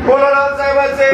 भोलानाथ साहेबांचे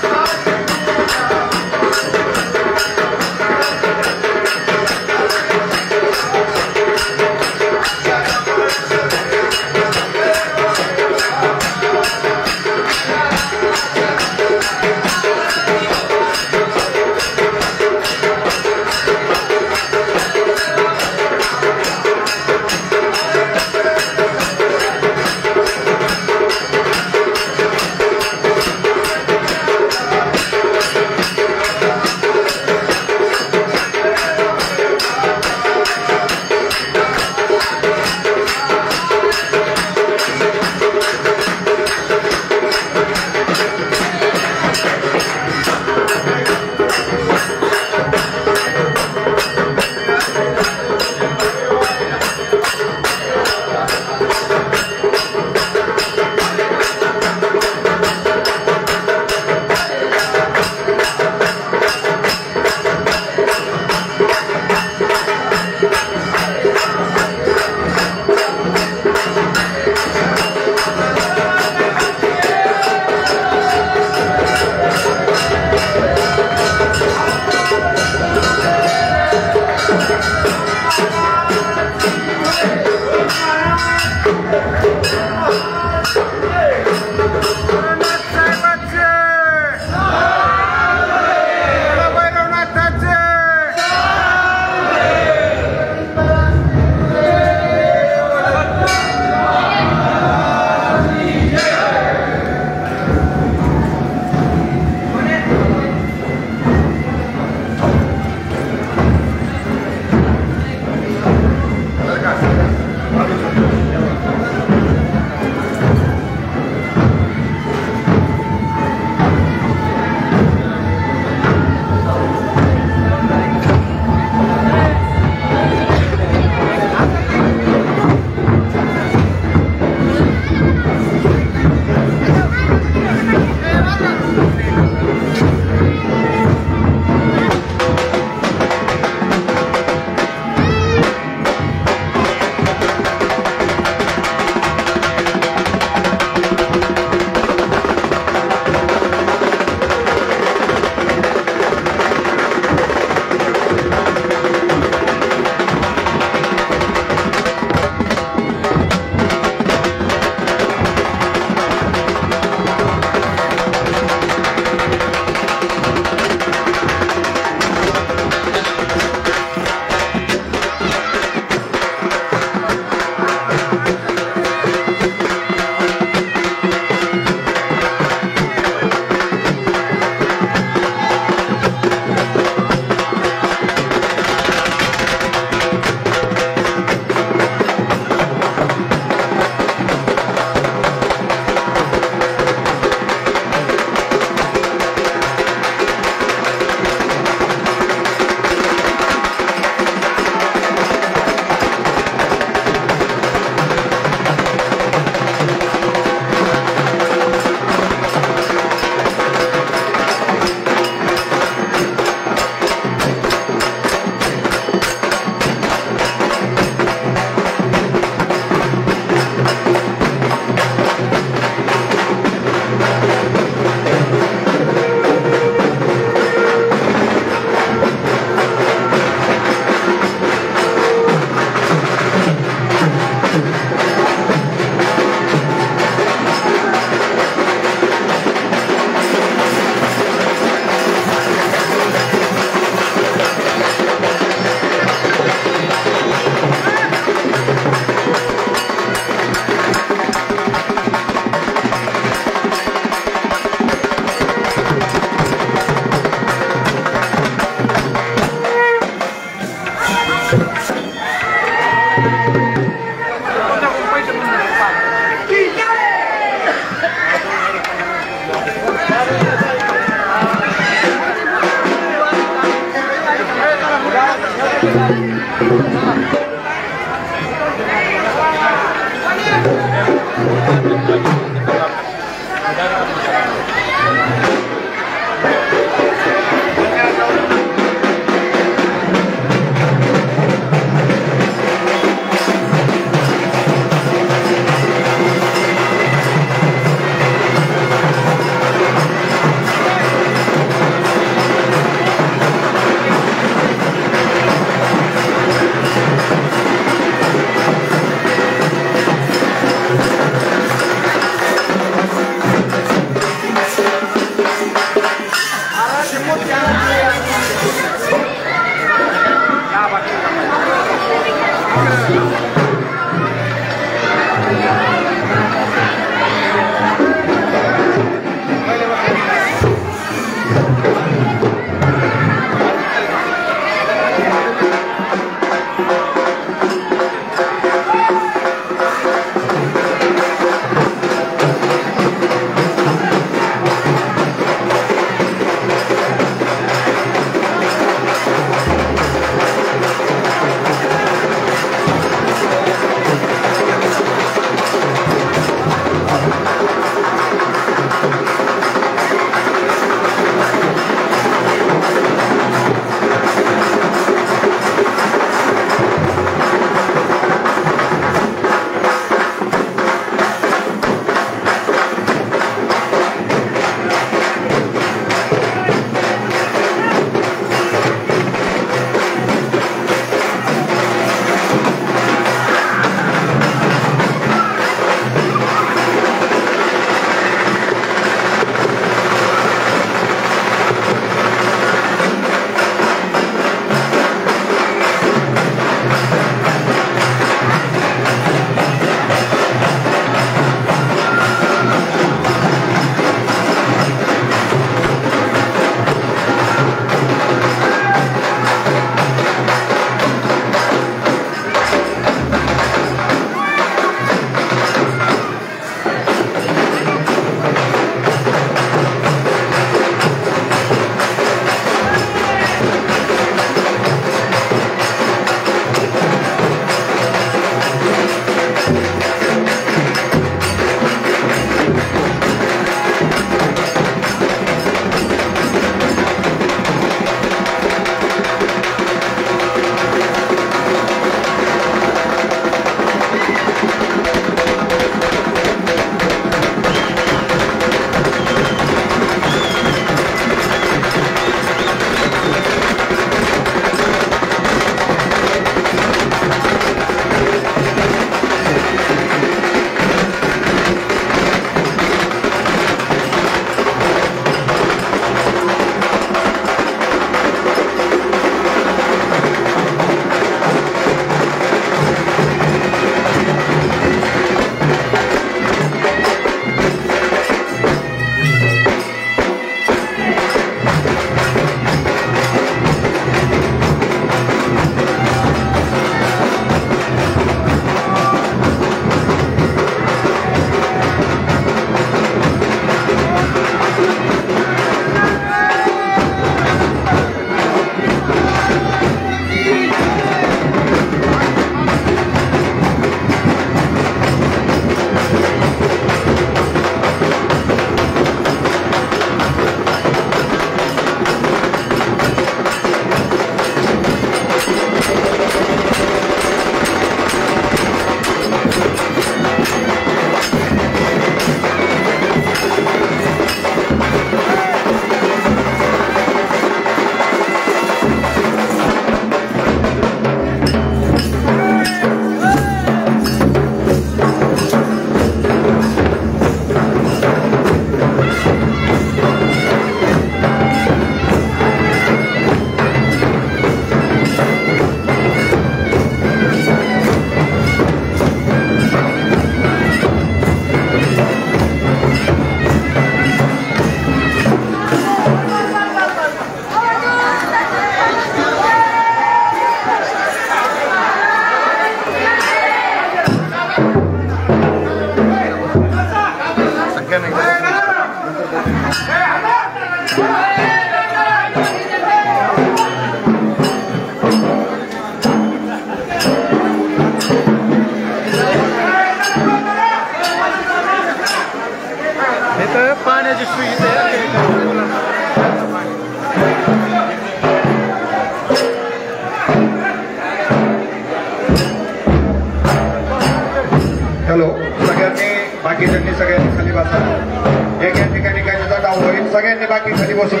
बाकीच्यांनी सगळ्यांनी खाली बसा एक ठिकाणी काय त्याचा डाव होईल सगळ्यांनी बाकी खाली बसून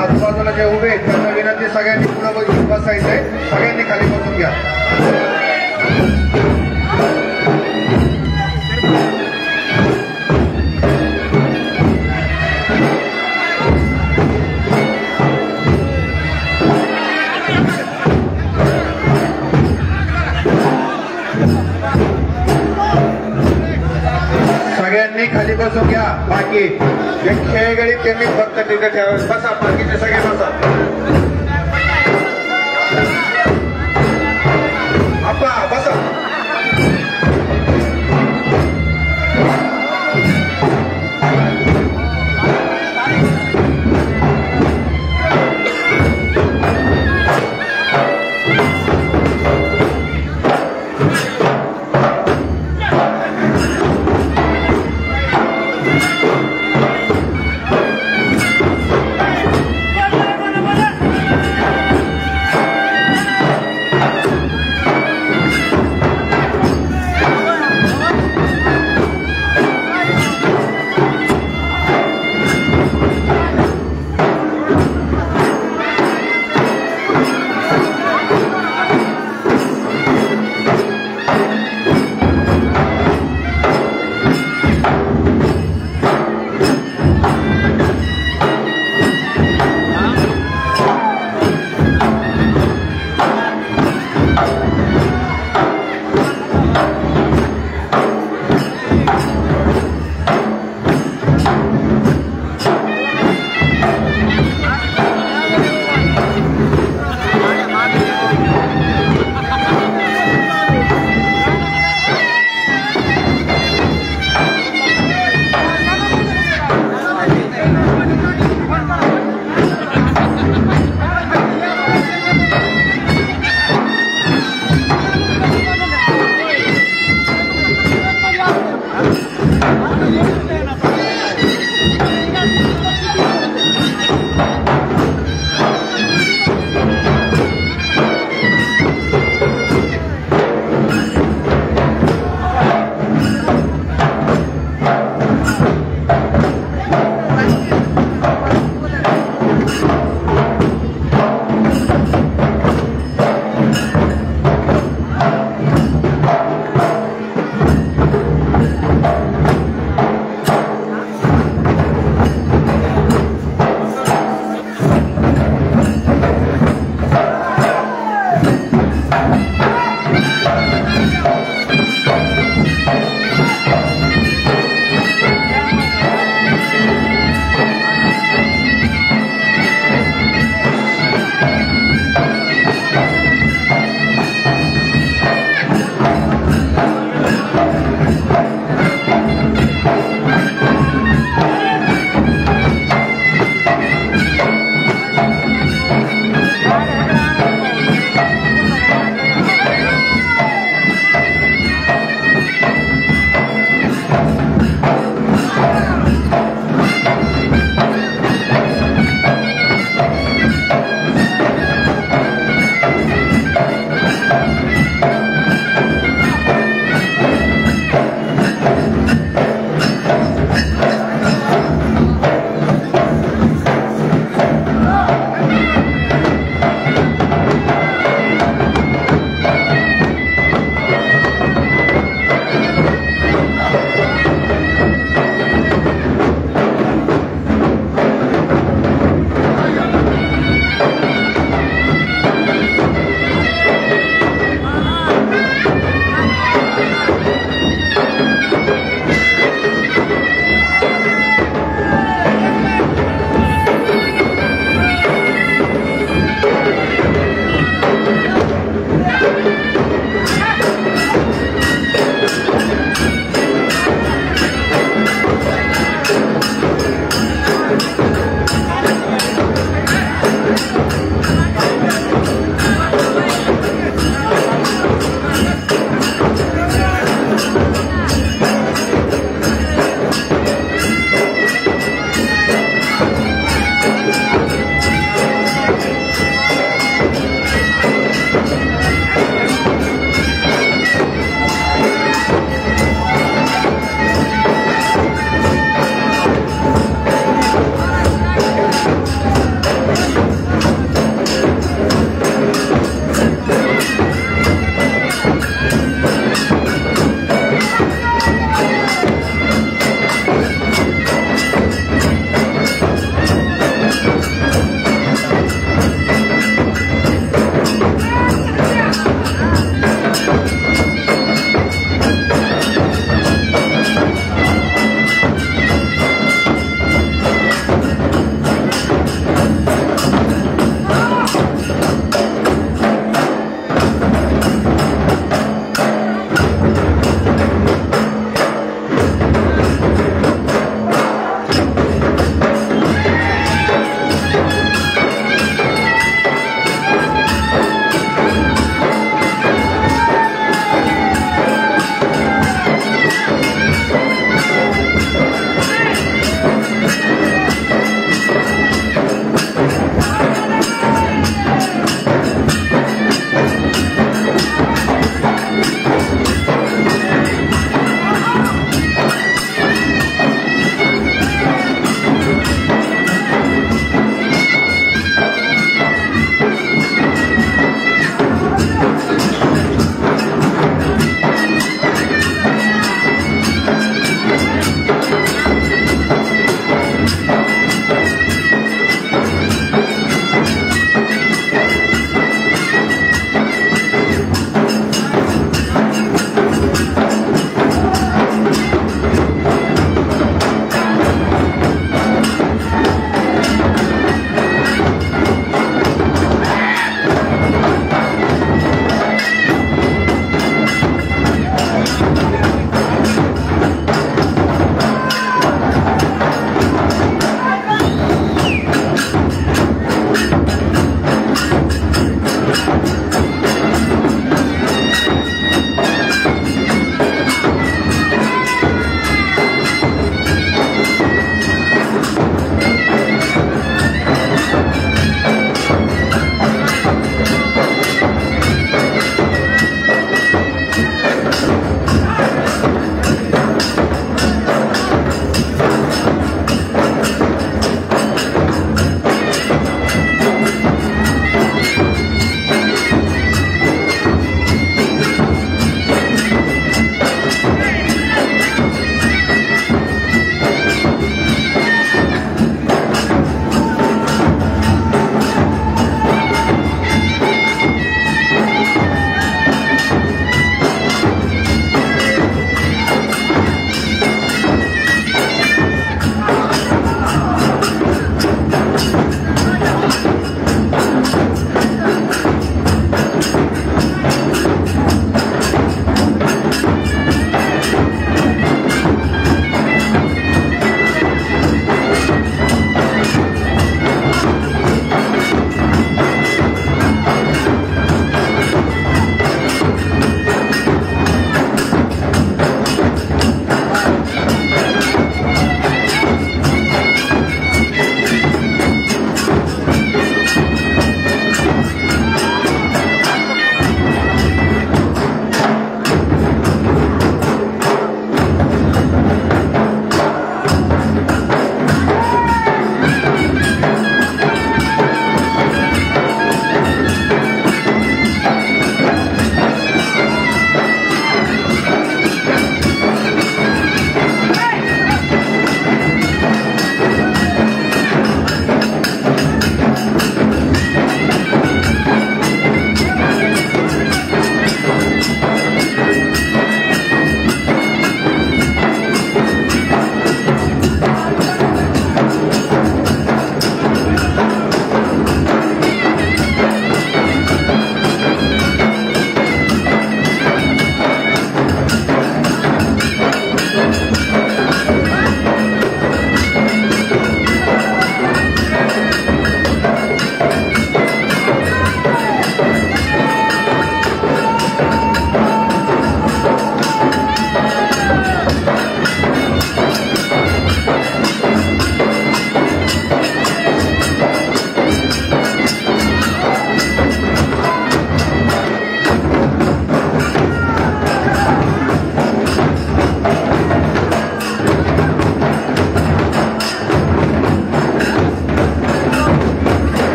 आजूबाजूला जे उभे आहेत त्यांना विनंती सगळ्यांनी पुढे बसायचंय सगळ्यांनी खाली बसून घ्या सगळ्यांनी खाली बसून घ्या बाकी जे खेळगडी त्यांनी फक्त तिथे ठेवा बसा बाकीचे सगळे बसा अप्पा बसा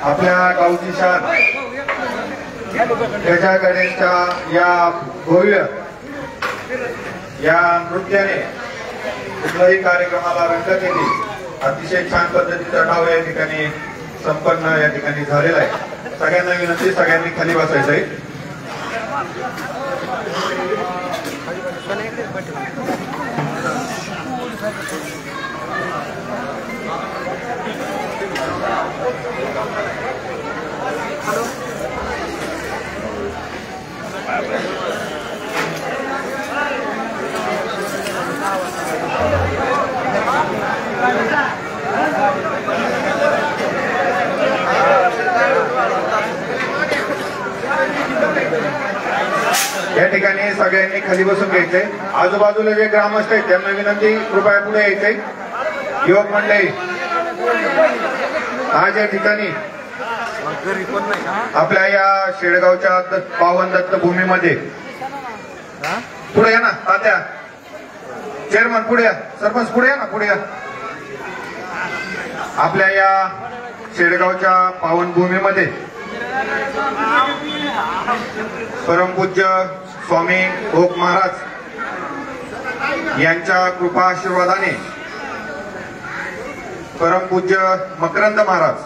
आपल्या गावची शान गजा गणेशच्या या भव्य या नृत्याने कुठल्याही कार्यक्रमाला रंगत येते. अतिशय छान पद्धतीचा डाव या ठिकाणी संपन्न या ठिकाणी झालेला आहे. सगळ्यांना विनंती, सगळ्यांनी खाली बसायचं आहे. या ठिकाणी सगळ्यांनी खाली बसून घ्यायचंय. आजूबाजूला जे ग्रामस्थ आहेत त्यांना विनंती, कृपया पुढे यायचंय. युवक मंडळी, आज या ठिकाणी आपल्या या शेडगावच्या पावन दत्तभूमीमध्ये पुढे या ना तात्या, चेअरमन पुढे या, सरपंच पुढे या ना, पुढे या. आपल्या या शेडगावच्या पावनभूमीमध्ये परमपूज्य स्वामी ओक महाराज यांच्या कृपा आशीर्वादाने परमपूज्य मकरंद महाराज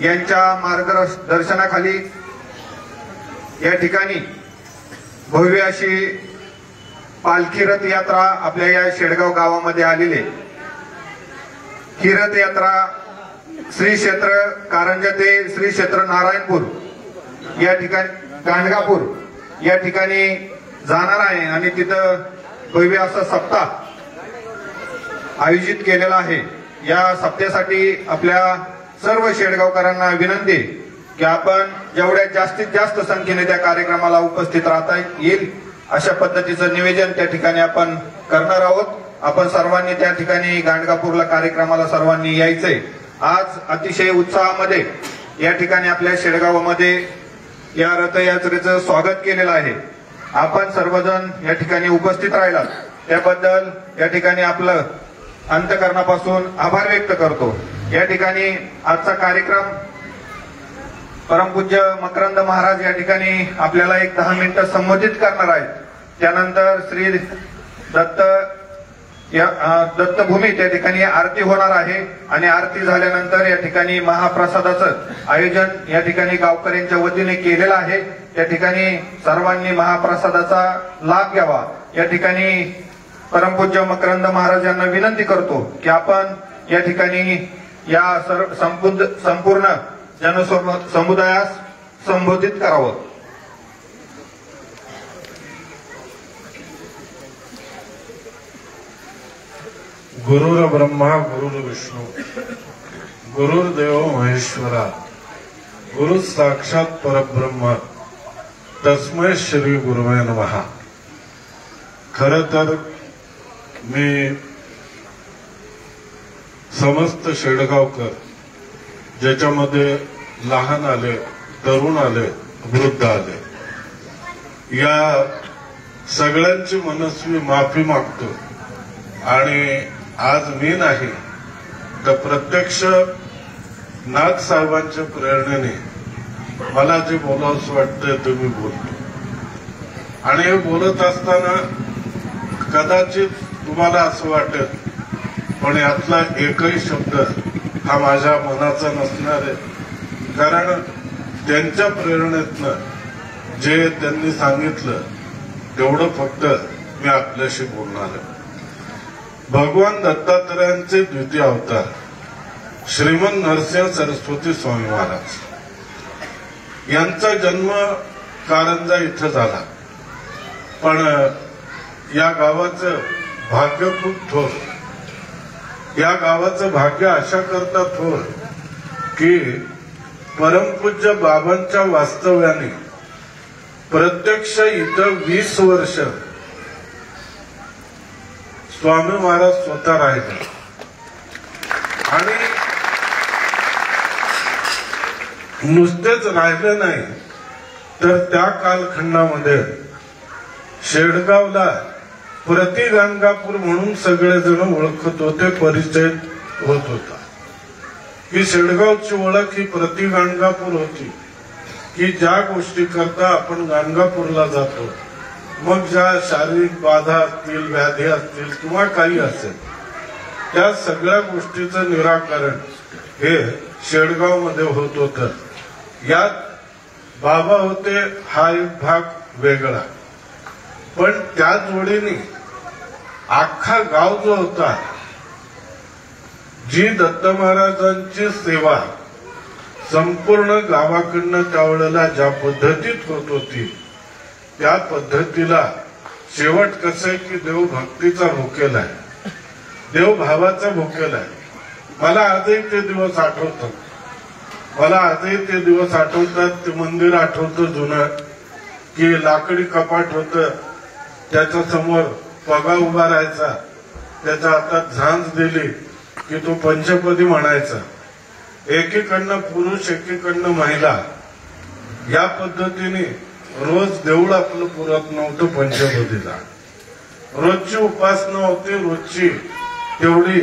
यांच्या मार्गदर्शनाखाली या ठिकाणी भव्य अशी पालखी रथ यात्रा आपल्या या शेडगाव गावामध्ये आलेली आहे. ही रथ यात्रा श्री क्षेत्र कारंजा ते श्री क्षेत्र नारायणपूर या ठिकाणी गाणगापूर या ठिकाणी जाणार आहे आणि तिथं भव्य असा सप्ताह आयोजित केलेला आहे. या सप्त्यासाठी आपल्या सर्व शेडगावकरांना विनंती की आपण जेवढ्या जास्तीत जास्त संख्येने त्या कार्यक्रमाला उपस्थित राहता येईल अशा पद्धतीचं नियोजन त्या ठिकाणी आपण करणार आहोत. आपण सर्वांनी त्या ठिकाणी गाणगापूरला कार्यक्रमाला सर्वांनी यायचंय. आज अतिशय उत्साहामध्ये या ठिकाणी आपल्या शेडगावामध्ये या रथयात्रेचं स्वागत केलेलं आहे. आपण सर्वजण या ठिकाणी उपस्थित राहिलात त्याबद्दल या ठिकाणी आपलं अंतःकरणापासून आभार व्यक्त करतो. या ठिकाणी आजचा कार्यक्रम परमपूज्य मकरंद महाराज या ठिकाणी आपल्याला एक 10 मिनिटं संबोधित करणार आहेत. त्यानंतर श्री दत्तभूमी त्या ठिकाणी आरती होणार आहे आणि आरती झाल्यानंतर या ठिकाणी महाप्रसादाचं आयोजन या ठिकाणी गावकऱ्यांच्या वतीने केलेलं आहे. त्या ठिकाणी सर्वांनी महाप्रसादाचा लाभ घ्यावा. या ठिकाणी परमपूज्य मकरंद महाराज यांना विनंती करतो की आपण या ठिकाणी या संपूर्ण जनसमुदायास संबोधित करावं. गुरुर ब्रह्मा गुरुर विष्णू गुरुर्देव महेश्वरा गुरु साक्षात परब्रह्म तस्मै श्री गुरुवे नमः. खरं तर मी समस्त शेडगावकर ज्याच्यामध्ये लहान आले, तरुण आले, वृद्ध आले, या सगळ्यांची मनस्वी माफी मागतो. आणि आज मी नाही तर प्रत्यक्ष नाथ साहेबांच्या प्रेरणेने मला जे बोलावंसं वाटतंय ते मी बोलतो. आणि हे बोलत असताना कदाचित तुम्हाला असं वाटेल पण यातला एकही शब्द हा माझ्या मनाचा नसणार आहे. कारण त्यांच्या प्रेरणेतनं जे त्यांनी सांगितलं तेवढं फक्त मी आपल्याशी बोलणार आहे. भगवान दत्तात्रयांचे द्वितीय अवतार श्रीमंत नरसिंह सरस्वती स्वामी महाराज यांचा जन्म कारंजा इथं झाला. पण या गावाचं भाग्य खूप थोर. या गावाचं भाग्य अशा करता थोर की परमपूज्य बाबांच्या वास्तव्याने प्रत्यक्ष इथं 20 वर्ष स्वामी महाराज स्वतः राहिले. आणि नुसतेच राहिले नाही तर त्या कालखंडामध्ये शेडगावला प्रति गाणगापूर म्हणून सगळेजण ओळखत होते, परिचय होत होता. की शेडगावची ओळख ही प्रति गाणगापूर होती, की ज्या गोष्टी करता आपण गाणगापूरला जातो, मग ज्या शारीरिक बाधा असतील, व्याधी असतील किंवा काही असेल, त्या सगळ्या गोष्टीचं निराकरण हे शेडगाव मध्ये होत होतं. यात बाबा होते हा एक भाग वेगळा, पण त्या जोडीने अख्खा गाव जो होता, जी दत्त महाराजांची सेवा संपूर्ण गावाकडनं त्यावेळेला ज्या पद्धतीत होत होती, त्या पद्धतीला शेवट कसं आहे की देव भक्तीचा भुकेला आहे, देव भावाचा भुकेला आहे. मला आजही ते दिवस आठवतात, ते मंदिर आठवतं जुनं, की लाकडी कपाट होतं, त्याच्या समोर पगा उभा राहायचा, त्याच्या हातात झांज दिली की तो पंचपदी म्हणायचा. एकीकडनं पुरुष एकीकडनं महिला, या पद्धतीने रोज देऊळ आपलं पुरत नव्हतं पंचपदीला. रोजची उपासना होती, रोजची तेवढी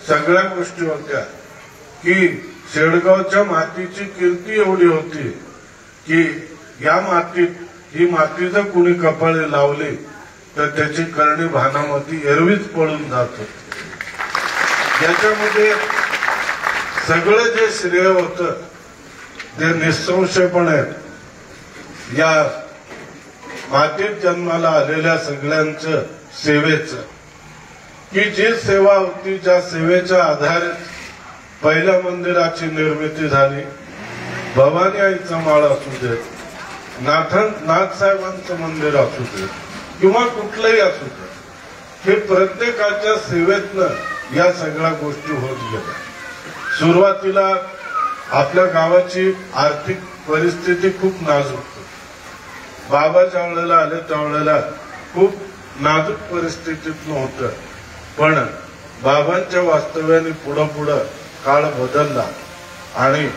सगळ्या गोष्टी होत्या, की शेडगावच्या मातीची कीर्ती एवढी होती की या मातीत ही माती जर कुणी कपाळी लावली तर त्याची करणी भानामती एरवीच पळून जात होती. याच्यामध्ये सगळं जे श्रेय होतं ते निसंशयपणे या मातीत जन्माला आलेल्या सगळ्यांचं सेवेचं, की जी सेवा होती, ज्या सेवेच्या आधारे पहिल्या मंदिराची निर्मिती झाली. भवानी आईचा माळ असू देत, नाथसाहेबांचं मंदिर असू देत किंवा कुठलंही असू देत, हे प्रत्येकाच्या सेवेतनं या सगळ्या गोष्टी होत गेल्या. सुरुवातीला आपल्या गावाची आर्थिक परिस्थिती खूप नाजूक होती. बाबा ज्या वेळेला आले त्यावेळेला खूप नाजूक परिस्थितीत नव्हतं, पण बाबांच्या वास्तव्याने पुढं पुढं काळ बदलला आणि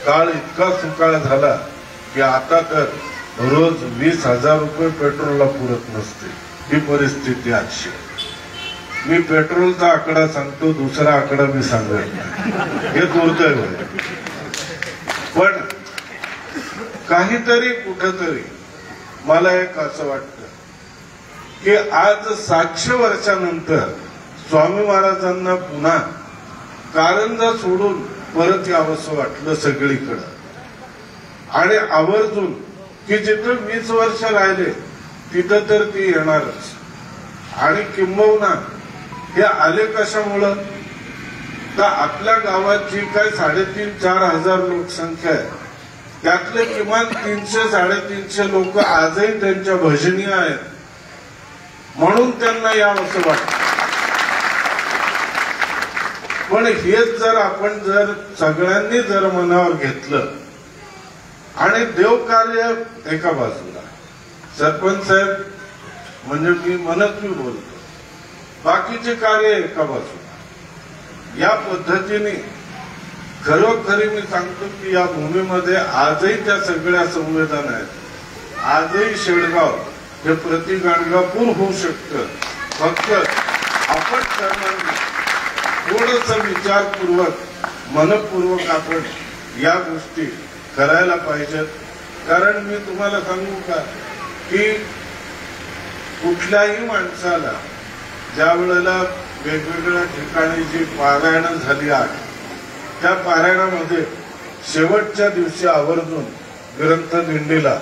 काळ इतका सुकाळ झाला की आता तर रोज 20,000 रुपये पेट्रोलला पुरत नसते. ही परिस्थिती आजची. मी पेट्रोलचा आकडा सांगतो, दुसरा आकडा मी सांगत नाही, हे दुर्दैव आहे. पण काहीतरी कुठंतरी मला एक असं वाटतं की आज 700 वर्षानंतर स्वामी महाराजांना पुन्हा कारंजा सोडून परत यावंसं वाटलं सगळीकडं, आणि आवर्जून की जिथं 20 वर्ष राहिले तिथं तर ती येणारच. आणि किंबहुना हे आले कशामुळं, तर आपल्या गावात जी काय 3,500-4 हजार लोकसंख्या आहे, त्यातले किमान 300-350 लोक आजही त्यांच्या भजनीय आहेत, म्हणून त्यांना यावंसं वाटतं. पण हेच जर आपण सगळ्यांनी मनावर घेतलं आणि देवकार्य एका बाजूला, सरपंच साहेब म्हणजे मी मनस्वी बोलतो, बाकीचे कार्य एका बाजूला, या पद्धतीने खरोखरी मी सांगतो की या भूमीमध्ये आजही त्या सगळ्या संवेदना आहेत. आजही शेडगाव हे प्रति गाणगापूर होऊ शकतं. फक्त आपण सर्वांनी थोडस विचारपूर्वक, मनपूर्वक आपण या गोष्टी करायला पाहिजेत. कारण मी तुम्हाला सांगू का की कुठल्याही माणसाला ज्या वेळेला वेगवेगळ्या ठिकाणी जी पारायणं झाली आहे, त्या पारायणामध्ये शेवटच्या दिवशी आवर्जून ग्रंथ दिंडीला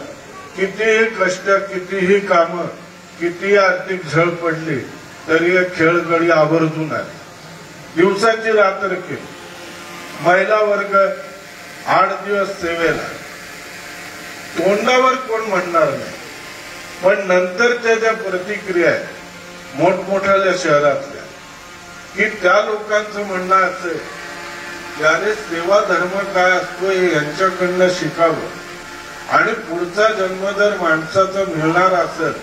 कितीही कष्ट, कितीही कामं, कितीही आर्थिक झळ पडली तरी एक खेळगडी आवर्जून आहे. दिवसाची रात्र केली. महिला वर्ग 8 दिवस सेवेला, तोंडावर कोण म्हणणार नाही, पण नंतरच्या ज्या प्रतिक्रिया आहेत मोठमोठ्या शहरातल्या, की त्या लोकांचं म्हणणं असं की अरे सेवा धर्म काय असतो हे यांच्याकडनं शिकावं आणि पुढचा जन्म जर माणसाचा मिळणार असेल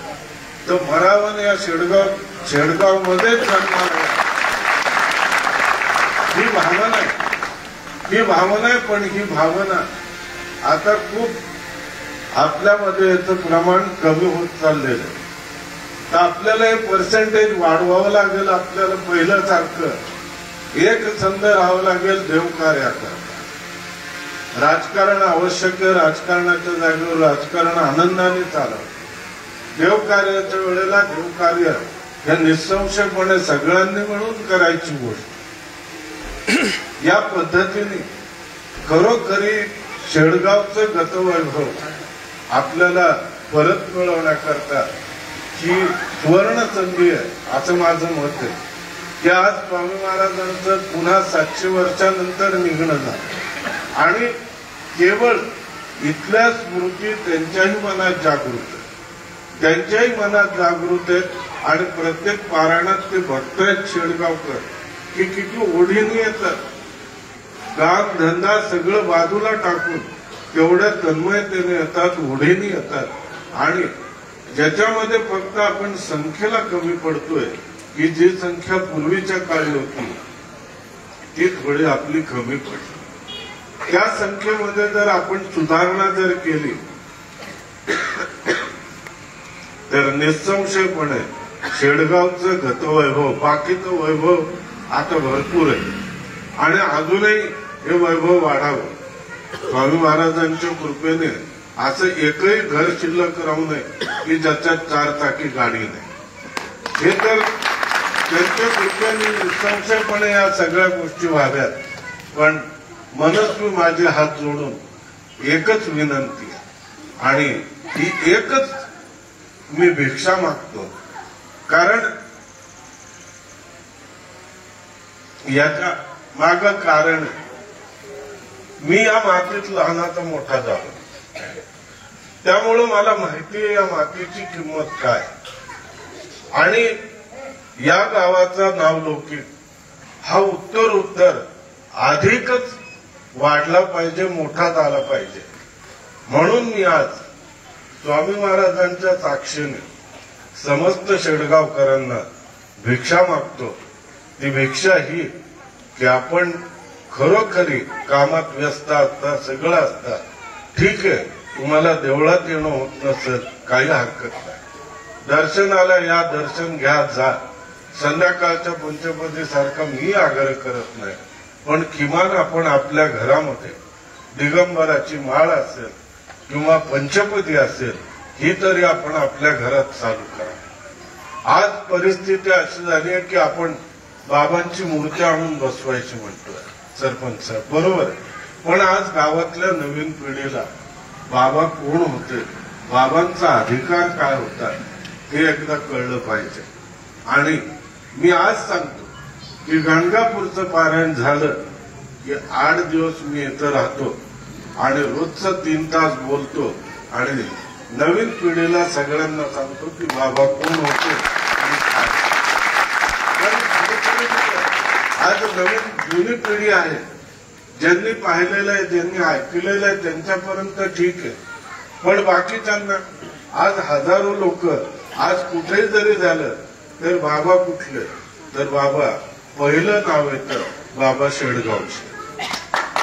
तर मरावन या शेडगाव मध्येच जन्माला. ही भावना आहे, पण ही भावना आता खूप आपल्यामध्ये याचं प्रमाण कमी होत चाललेलं आहे. तर आपल्याला हे पर्सेंटेज वाढवावं लागेल. आपल्याला पहिलं सारखं एक छंद राहावं लागेल देवकार्याचा. राजकारण आवश्यक आहे, राजकारणाच्या जागेवर राजकारण आनंदाने चालावं. देवकार्याच्या वेळेला देवकार्य हे निसंशयपणे सगळ्यांनी मिळून करायची गोष्ट. या पद्धतीने खरोखरी शेडगावचं गतवैभव आपल्याला परत मिळवण्याकरता ही सुवर्ण संधी आहे असं माझं मत आहे की आज स्वामी महाराजांचं पुन्हा 700 वर्षानंतर निघणं झालं आणि केवळ इथल्या स्मृती त्यांच्याही मनात जागृत आहेत, त्यांच्याही मनात जागृत आहेत आणि प्रत्येक पारायणात ते भक्त आहेत शेडगावकर की किती ओढीने येतात, काम धंदा सगळं बाजूला टाकून तेवढ्या तन्मयतेने येतात, ओढीने येतात. आणि ज्याच्यामध्ये फक्त आपण संख्येला कमी पडतोय की जी संख्या पूर्वीच्या काळी होती ती थोडी आपली कमी पडली. त्या संख्येमध्ये जर आपण सुधारणा जर केली तर निसंशयपणे शेडगावचं गतवैभव, बाकीचं वैभव आता भरपूर आहे आणि अजूनही हे वैभव वाढावं. स्वामी महाराजांच्या कृपेने असं एकही घर शिल्लक राहू नये की ज्याच्यात 4 चाकी गाडी नाही. हे तर त्यांच्या कृपेने निसंशयपणे या सगळ्या गोष्टी व्हाव्यात. पण मनस्वी माझे हात जोडून एकच विनंती आणि ही एकच मी भिक्षा मागतो, कारण याच्या माग कारण मी या मातीत लहानाचा मोठा झालो, त्यामुळं मला माहिती आहे या मातीची किंमत काय आणि या गावाचा नावलौकिक हा उत्तर अधिकच वाढला पाहिजे, मोठा झाला पाहिजे. म्हणून मी आज स्वामी महाराजांच्या साक्षीने समस्त शेडगावकरांना भिक्षा मागतो. ती भिक्षा ही की आपण खरोखरी कामात व्यस्त असता, सगळं असता, ठीक आहे, तुम्हाला देवळात येणं होत नसेल काही हरकत नाही, दर्शनाला या, दर्शन घ्या, जा. संध्याकाळच्या पंचपदी सारखा मी आग्रह करत नाही, पण किमान आपण आपल्या घरामध्ये दिगंबराची माळ असेल किंवा पंचपदी असेल ही तरी आपण आपल्या घरात चालू करा. आज परिस्थिती अशी झाली आहे की आपण बाबांची मूर्ती आणून बसवायची म्हणतोय सरपंच साहेब, बरोबर आहे, पण आज गावातल्या नवीन पिढीला बाबा कोण होते, बाबांचा अधिकार काय होता हे एकदा कळलं पाहिजे. आणि मी आज सांगतो की गाणगापूरचं पारायण झालं की 8 दिवस मी इथं राहतो आणि रोजचं 3 तास बोलतो आणि नवीन पिढीला सगळ्यांना सांगतो की बाबा कोण होते आणि काय. आज नवीन जुनी पिढी आहे, ज्यांनी पाहिलेलं आहे, ज्यांनी ऐकलेलं आहे त्यांच्यापर्यंत ठीक आहे, पण बाकीच्यांना आज हजारो लोक आज कुठेही जरी झालं तर बाबा कुठले, तर बाबा पहिलं नाव येतं बाबा शेडगावचे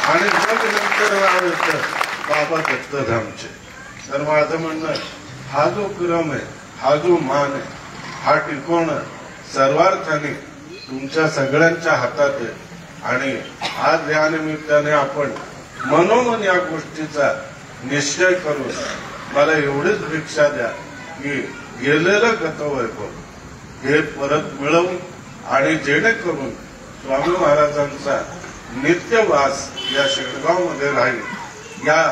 आणि मग नंतर नाव येतं बाबा दत्तधामचे. तर माझं म्हणणं, हा जो क्रम आहे, हा जो मान आहे, हा टिकवणं सर्वार्थाने तुमच्या सगळ्यांच्या हातात आहे. आणि आज या निमित्ताने आपण मनोमन या गोष्टीचा निश्चय करून मला एवढीच भिक्षा द्या की गेलेलं गतवैभव हे परत मिळवून आणि जेणेकरून स्वामी महाराजांचा नित्यवास या शेडगावमध्ये राहील, या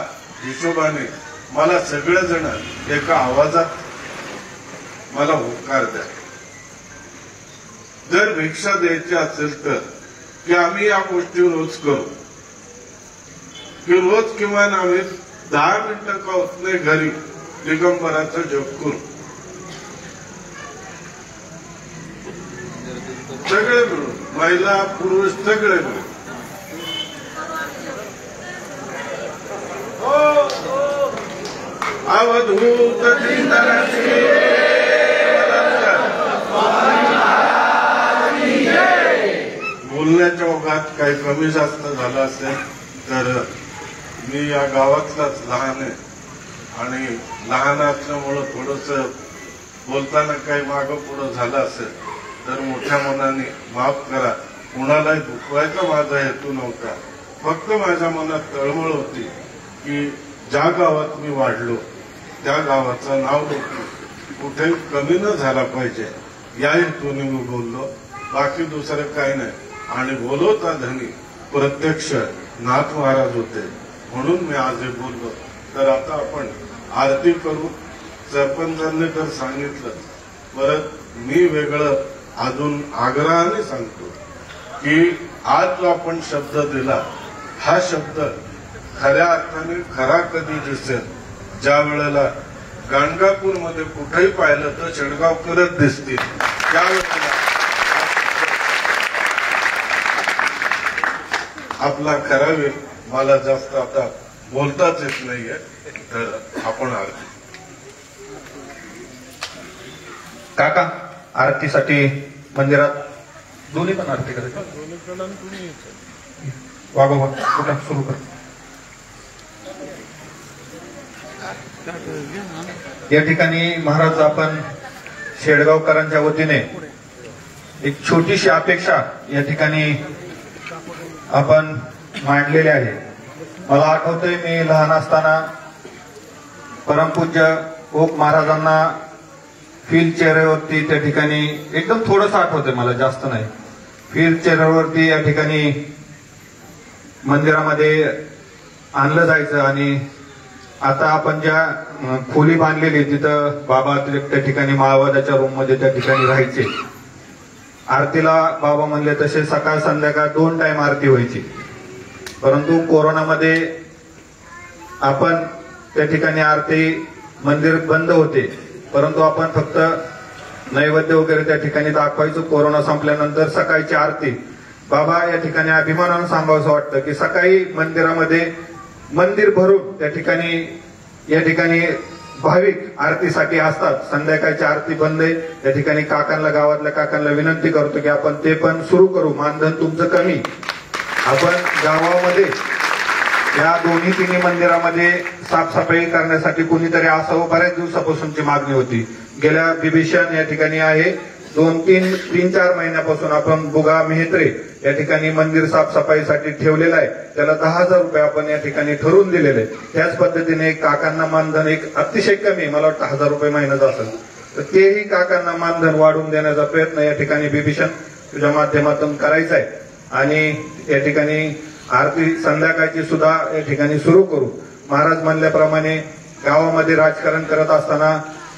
हिशोबाने मला सगळेजण एका आवाजात मला होकार द्या. जर भिक्षा द्यायची असेल तर की आम्ही या गोष्टी रोज करू, की रोज किमान आम्ही 10 मिनिटं का होत नाही घरी दिगंबराचं जप करू, सगळे मिळून, महिला पुरुष सगळे मिळून. अवधूत बोलण्याच्या ओघात काही कमी जास्त झालं असेल तर मी या गावातलाच लहान आहे आणि लहान असल्यामुळं थोडस बोलताना काही मागं पुढं झालं असेल तर मोठ्या मनाने माफ करा. कोणालाही दुखवायचा माझा हेतू नव्हता. फक्त माझ्या मनात तळमळ होती की ज्या गावात मी वाढलो त्या गावाचं नाव कुठे कमी न झाला पाहिजे या हेतूने मी बोललो. बाकी दुसरं काही नाही. आणि बोलवता धनी प्रत्यक्ष नाथ महाराज होते म्हणून मी आज हे बोललो. तर आता आपण आरती करू. सरपंचांनी तर सांगितलं. परत मी वेगळं अजून आग्रहाने सांगतो की आज जो आपण शब्द दिला हा शब्द खऱ्या अर्थाने खरा कधी दिसेल ज्या वेळेला गाणगापूरमध्ये कुठेही पाहिलं तर शेडगावकरच दिसतील. त्यावेळेला आपला खरा वेळ मला जास्त आता बोलताच येत नाहीये. तर आपण आरती काका आरतीसाठी मंदिरात दोन्ही पण आरती करायची. वागोबा कुठं सुरू कर. या ठिकाणी महाराज आपण शेडगावकरांच्या वतीने एक छोटीशी अपेक्षा या ठिकाणी आपण मांडलेली आहे. मला आठवतंय मी लहान असताना परमपूज्य ओक महाराजांना व्हील चेअरवरती त्या ठिकाणी एकदम थोडंसं आठवतंय मला, जास्त नाही. व्हील चेअरवरती या ठिकाणी मंदिरामध्ये आणलं जायचं आणि आता आपण ज्या खोली बांधलेली तिथं बाबा त्या ठिकाणी माळवादाच्या रूम मध्ये त्या ठिकाणी राहायचे. आरतीला बाबा म्हणले तसे सकाळ संध्याकाळ 2 टाइम आरती व्हायची. परंतु कोरोनामध्ये आपण त्या ठिकाणी आरती मंदिर बंद होते, परंतु आपण फक्त नैवेद्य वगैरे त्या ठिकाणी दाखवायचो. कोरोना संपल्यानंतर सकाळची आरती बाबा या ठिकाणी अभिमानानं सांगावंसं वाटतं की सकाळी मंदिरामध्ये मंदिर भरून त्या ठिकाणी या ठिकाणी भाविक आरतीसाठी असतात. संध्याकाळची आरती बंद आहे. त्या ठिकाणी काकांना, गावातल्या काकांना विनंती करतो की आपण ते पण सुरू करू. मानधन तुमचं कमी. आपण गावामध्ये या दोन्ही तिन्ही मंदिरामध्ये साफसफाई करण्यासाठी कुणीतरी असावं. बऱ्याच दिवसापासूनची मागणी होती. गेल्या बिभीषण या ठिकाणी आहे 3-4 महिन्यापासून आपण बुगा मेहत्रे या ठिकाणी मंदिर साफसफाईसाठी ठेवलेलं आहे. त्याला 10,000 रुपये आपण या ठिकाणी ठरवून दिलेले. त्याच पद्धतीने काकांना मानधन एक अतिशय कमी, मला वाटतं 1,000 रुपये महिन्यात असेल, तर तेही काकांना मानधन वाढवून देण्याचा प्रयत्न या ठिकाणी बिभीषण तुझ्या माध्यमातून करायचा आहे. आणि या ठिकाणी आरती संध्याकाळची सुद्धा या ठिकाणी सुरू करू. महाराज म्हणल्याप्रमाणे गावामध्ये राजकारण करत असताना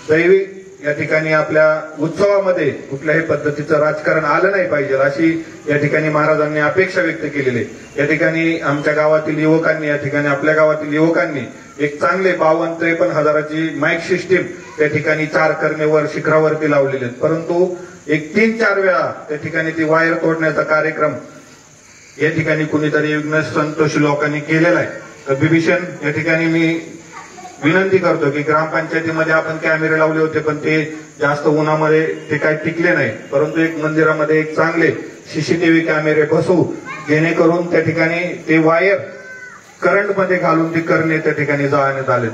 दैवी या ठिकाणी आपल्या उत्सवामध्ये कुठल्याही पद्धतीचं राजकारण आलं नाही पाहिजे अशी या ठिकाणी महाराजांनी अपेक्षा व्यक्त केलेली. या ठिकाणी आमच्या गावातील युवकांनी, या ठिकाणी आपल्या गावातील युवकांनी एक चांगले 52-53 हजाराची माईक सिस्टीम त्या ठिकाणी 4 करणेवर शिखरावरती लावलेले आहेत. परंतु एक 3-4 वेळा त्या ठिकाणी ती वायर तोडण्याचा कार्यक्रम या ठिकाणी कुणीतरी विघ्न संतोषी लोकांनी केलेला आहे. तर बिभीषण या ठिकाणी मी विनंती करतो की ग्रामपंचायतीमध्ये आपण कॅमेरे लावले होते, पण ते जास्त उन्हामध्ये ते काही टिकले नाही. परंतु एक मंदिरामध्ये एक चांगले सीसीटीव्ही कॅमेरे बसवू, जेणेकरून त्या ठिकाणी ते वायर करंटमध्ये घालून ती करणे त्या ठिकाणी जाळण्यात आले.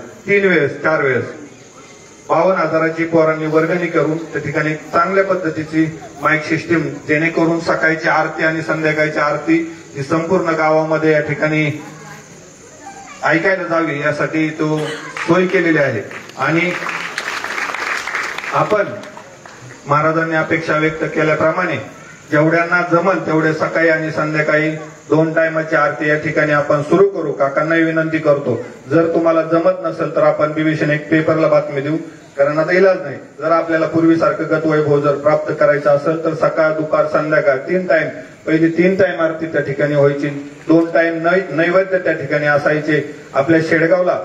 4 वेळेस 52 हजाराची पोरांनी वर्गणी करून त्या ठिकाणी चांगल्या पद्धतीची माईक सिस्टीम, जेणेकरून सकाळची आरती आणि संध्याकाळची आरती ही संपूर्ण गावामध्ये या ठिकाणी ऐकायला जावी यासाठी तो सोय केलेली आहे. आणि आपण महाराजांनी अपेक्षा व्यक्त केल्याप्रमाणे जेवढ्यांना जमल तेवढे सकाळी आणि संध्याकाळी 2 टायमाची आरती या ठिकाणी आपण सुरू करू. काकांनाही विनंती करतो, जर तुम्हाला जमत नसेल तर आपण बिभीषण एक पेपरला बातमी देऊ, कारण आता इलाज नाही. जर आपल्याला पूर्वीसारखं गतवैभव जर प्राप्त करायचं असेल तर सकाळ, दुपार, संध्याकाळ 3 टाइम, पहिली 3 टाइम आरती त्या ठिकाणी व्हायची, 2 टाइम नैवेद्य त्या ठिकाणी असायचे. आपल्या शेडगावला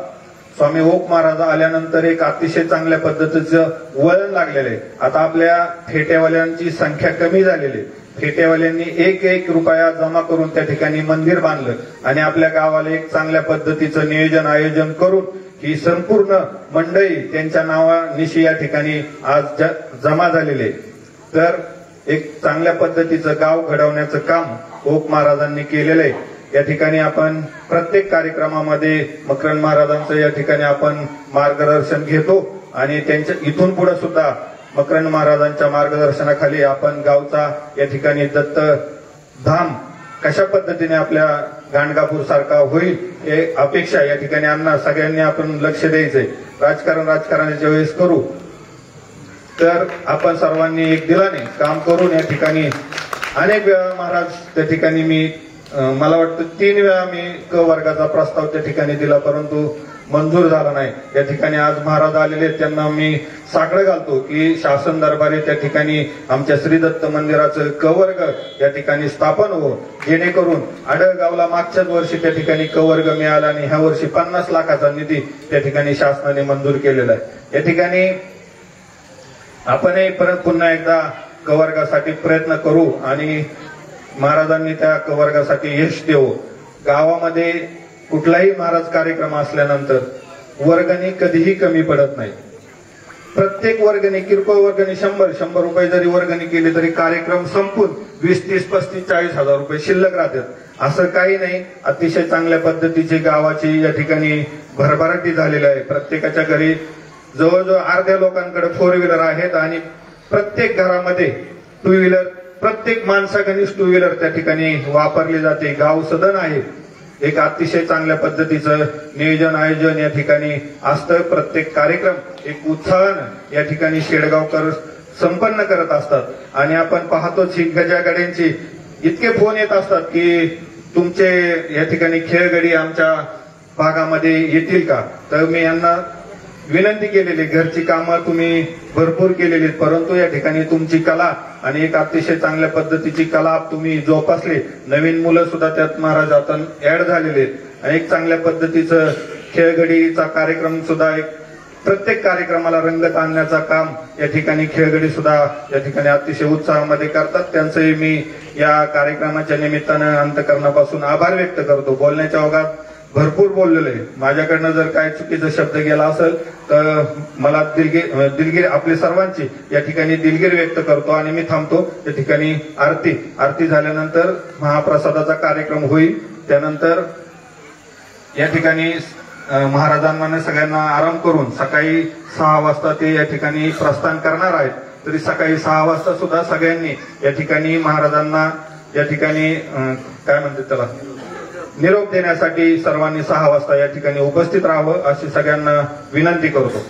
स्वामी ओक महाराज आल्यानंतर एक अतिशय चांगल्या पद्धतीचं वळण लागलेलं आहे. आता आपल्या फेट्यावाल्यांची संख्या कमी झालेली. फेट्यावाल्यांनी 1 रुपया जमा करून त्या ठिकाणी मंदिर बांधलं आणि आपल्या गावाला एक चांगल्या पद्धतीचं नियोजन आयोजन करून ही संपूर्ण मंडळी त्यांच्या नावानिशी या ठिकाणी आज जमा झालेले. तर एक चांगल्या पद्धतीचं गाव घडवण्याचं काम ओक महाराजांनी केलेलं आहे. या ठिकाणी आपण प्रत्येक कार्यक्रमामध्ये मकरंद महाराजांचं या ठिकाणी आपण मार्गदर्शन घेतो आणि त्यांच्या इथून पुढे सुद्धा मकरंद महाराजांच्या मार्गदर्शनाखाली आपण गावचा या ठिकाणी दत्त धाम कशा पद्धतीने आपल्या गाणगापूर सारखा होईल हे अपेक्षा या ठिकाणी अण्णा सगळ्यांनी आपण लक्ष द्यायचंय. राजकारणाच्या वेळेस करू तर आपण सर्वांनी एक दिलाने काम करून या ठिकाणी अनेक वेळा महाराज त्या ठिकाणी मला वाटतं 3 वेळा मी क वर्गाचा प्रस्ताव त्या ठिकाणी दिला परंतु मंजूर झाला नाही. या ठिकाणी आज महाराज आलेले त्यांना मी साकडं घालतो की शासन दरबारी त्या ठिकाणी आमच्या श्री दत्त मंदिराचं क वर्ग या ठिकाणी स्थापन हो, जेणेकरून आडगावला मागच्याच वर्षी त्या ठिकाणी क वर्ग मिळाला आणि ह्या वर्षी 50 लाखाचा निधी त्या ठिकाणी शासनाने मंजूर केलेला आहे. या ठिकाणी आपणही परत पुन्हा एकदा क वर्गासाठी प्रयत्न करू आणि महाराजांनी त्या क वर्गासाठी यश देऊ. गावामध्ये कुठलाही महाराज कार्यक्रम असल्यानंतर वर्गणी कधीही कमी पडत नाही. प्रत्येक वर्गणी किरकोळ वर्गणी 100 रुपये जरी वर्गणी केली तरी कार्यक्रम संपून 20, 30, 35, 40 हजार रुपये शिल्लक राहतात. असं काही नाही. अतिशय चांगल्या पद्धतीची गावाची या ठिकाणी भरभराटी झालेली आहे. प्रत्येकाच्या घरी जवळजवळ अर्ध्या लोकांकडे 4 व्हीलर आहेत आणि प्रत्येक घरामध्ये 2 व्हीलर, प्रत्येक माणसाकडे 2 व्हीलर त्या ठिकाणी वापरली जाते. गाव सदन आहे. एक अतिशय चांगल्या पद्धतीचं नियोजन आयोजन या ठिकाणी असतं. प्रत्येक कार्यक्रम एक उत्साहानं या ठिकाणी शेडगावकर संपन्न करत असतात आणि आपण पाहतोच ही गजागड्यांची इतके फोन येत असतात की तुमचे या ठिकाणी खेळगडी आमच्या भागामध्ये येतील का. तर मी यांना विनंती केलेली, घरची कामं तुम्ही भरपूर केलेली परंतु या ठिकाणी तुमची कला आणि एक अतिशय चांगल्या पद्धतीची कला तुम्ही जोपासली. नवीन मुलं सुद्धा त्यात महाराज आता ऍड झालेले आणि एक चांगल्या पद्धतीचं खेळगडीचा कार्यक्रम सुद्धा एक प्रत्येक कार्यक्रमाला रंगत आणण्याचं काम या ठिकाणी खेळगडी सुद्धा या ठिकाणी अतिशय उत्साहामध्ये करतात. त्यांचंही मी या कार्यक्रमाच्या निमित्तानं अंतःकरणापासून आभार व्यक्त करतो. बोलण्याच्या ओघात भरपूर बोललेलं आहे. माझ्याकडनं जर काय चुकीचा शब्द गेला असेल तर मला दिलगिरी आपली सर्वांची या ठिकाणी दिलगिरी व्यक्त करतो आणि मी थांबतो. त्या ठिकाणी आरती झाल्यानंतर महाप्रसादाचा कार्यक्रम होईल. त्यानंतर या ठिकाणी महाराजांना सगळ्यांना आराम करून सकाळी 6 वाजता ते या ठिकाणी प्रस्थान करणार आहेत. तरी सकाळी 6 वाजता सुद्धा सगळ्यांनी या ठिकाणी महाराजांना या ठिकाणी काय म्हणतात त्याला निरोप देण्यासाठी सर्वांनी 6 वाजता या ठिकाणी उपस्थित राहावं अशी सगळ्यांना विनंती करतो.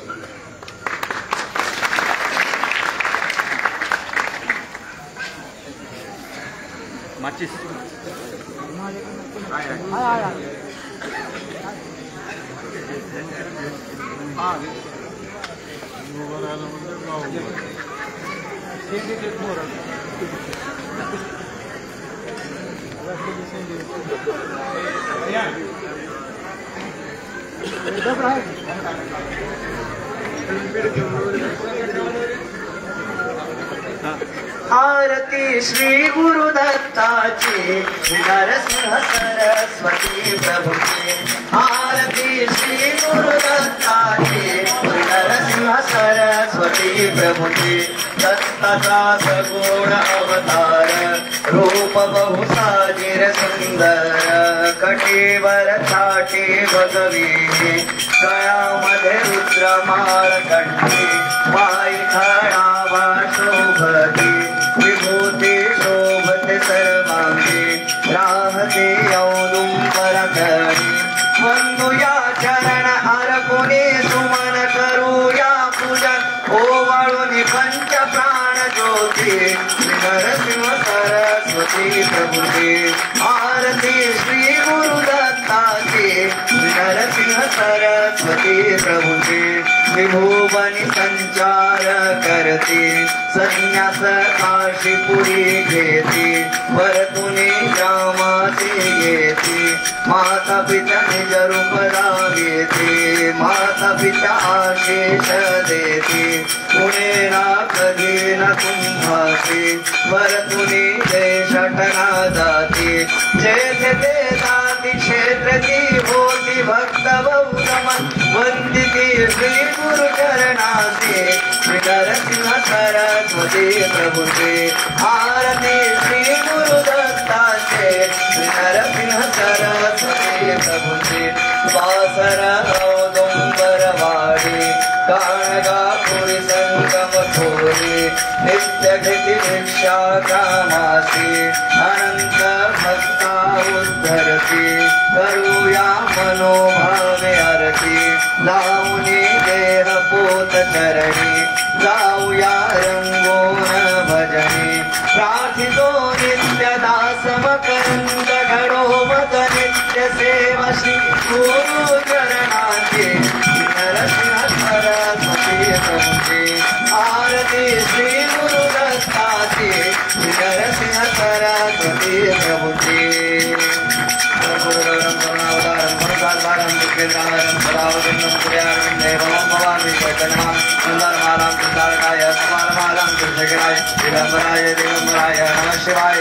आरती श्री गुरुदत्ताची नरसिंह सरस्वती प्रभूची. आरती श्री गुरुदत्ताची नरसिंह सरस्वती प्रभूची. दत्ताचा सगुण अवतार रूप बहुसाजीर सुंदर. कटीवर छाटी भगवी गळ्यामध्ये रुद्रमाळ कंठी. पायी खणावा शोभती विभूती शोभते सर्वांगी. राहते औदुंबर करी वंदुया चरण अर्पुने सुमन करूया पूजन. ओवाळून पंच प्राण ज्योती नरसिंह सरस्वती प्रभूची. आरती श्री गुरुदत्ताची नरसिंह सरस्वती प्रभूची. विभुवनी संचार करते संन्यास काशीपुरी घेते. वरतुनी रामाचे येते माता पिता निज रूप लावेते. माता पिता आशेष देते पुणे ना कधी न तुम्हासे. वरतुनी देशटना जाते जेथे ते जाती क्षेत्र ती होती भक्त बहुरमन. वंदिती श्री गुरु चरणाचे नरसिंह सरस्वती प्रभूचे. आरती श्री गुरुदत्ताचे नरसिंह सरस्वती प्रभूचे. वासर औदुंबर वाडी काळगा पुरी संगम थोरी नित्य घेती भिक्षा कामासी अनंत भक्ता उद्धरती करूया मनोभावे आरती लावणी देह पोत चरणी जाऊया रंगोन भजनी प्रार्थितो नित्य दास मकरंद घडो मत नित्य सेवा श्री गुरु चरणाची नरसिंह सरस्वती प्रभुची आरती श्री गुरु दत्ताची नरसिंह सरस्वती प्रभुची गुरुगौरम करुणावतारम मनुकालवारम विद्याधारम सदावतम पुर्यारम देवम भवामी चैतन्यम सुंदरमालाम कृतारकाय कपालमालाम कृष्णगिराय दिगंबराय नमः शिवाय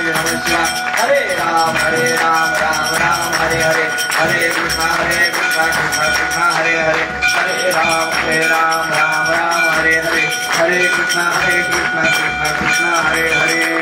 हरे राम राम राम हरे हरे हरे कृष्णा कृष्णा कृष्णा हरे हरे हरे राम राम राम हरे हरे हरे कृष्णा कृष्णा कृष्णा हरे हरे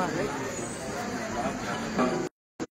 Gracias.